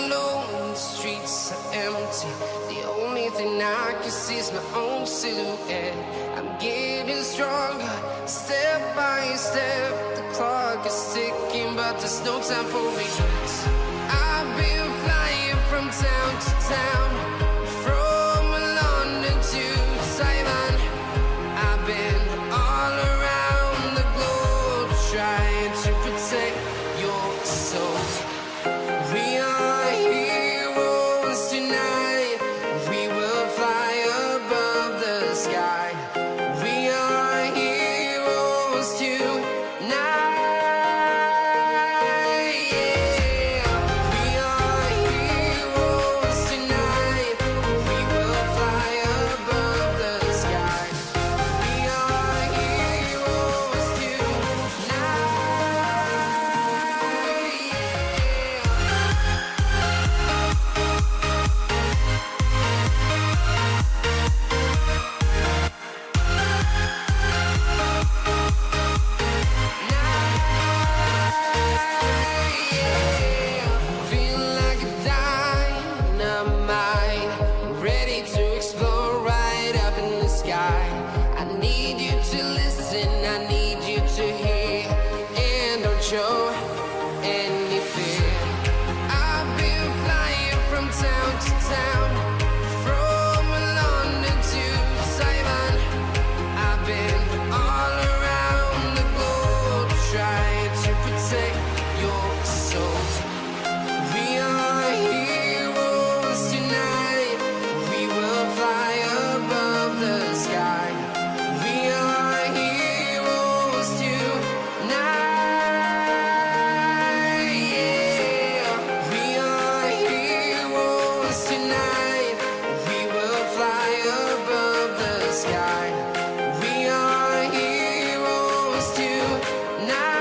alone, the streets are empty. The only thing I can see is my own silhouette. I'm getting stronger, step by step. The clock is ticking, but there's no time for regrets. I've been flying from town to town, from London to Taiwan. I've been all around the globe trying to protect your soul. We are heroes tonight. We will fly above the sky. We are heroes tonight. Yeah. We are heroes tonight. We will fly above the sky. We are heroes tonight. Feel like a dynamite, ready to explode right up in the sky. I need you to listen, I need you to hear, and don't show any fear. I've been flying from town to town, from London to Taiwan. I've been all around the globe trying to protect your soul. We are heroes tonight. We will fly above the sky. We are heroes tonight. Yeah. We are heroes tonight. We will fly above the sky. We are heroes tonight.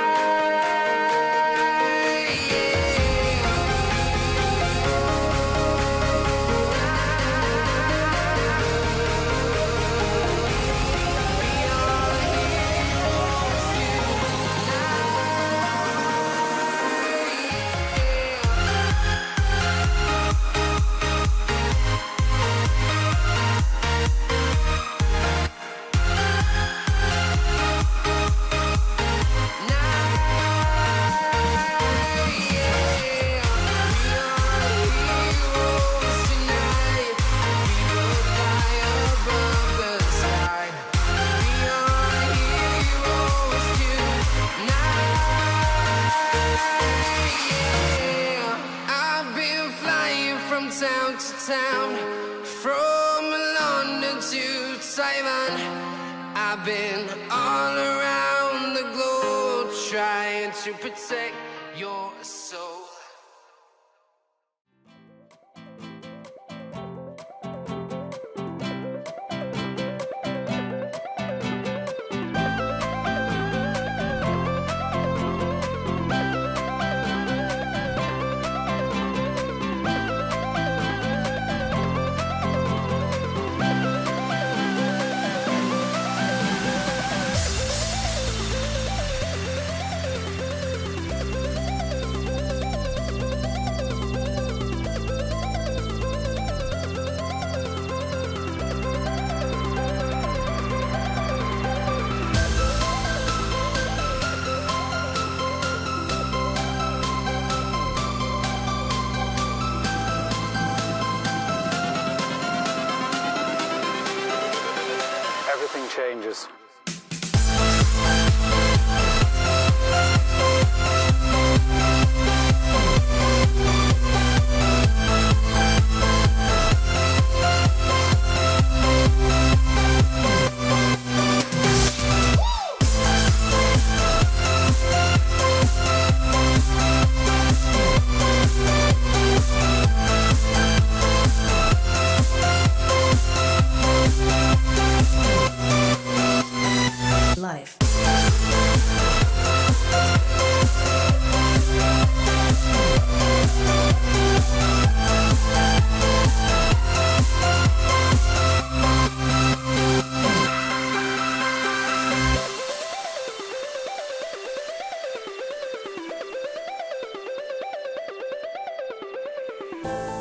Yeah. I've been flying from town to town, from London to Taiwan. I've been all around the globe trying to protect your soul. Everything changes. you.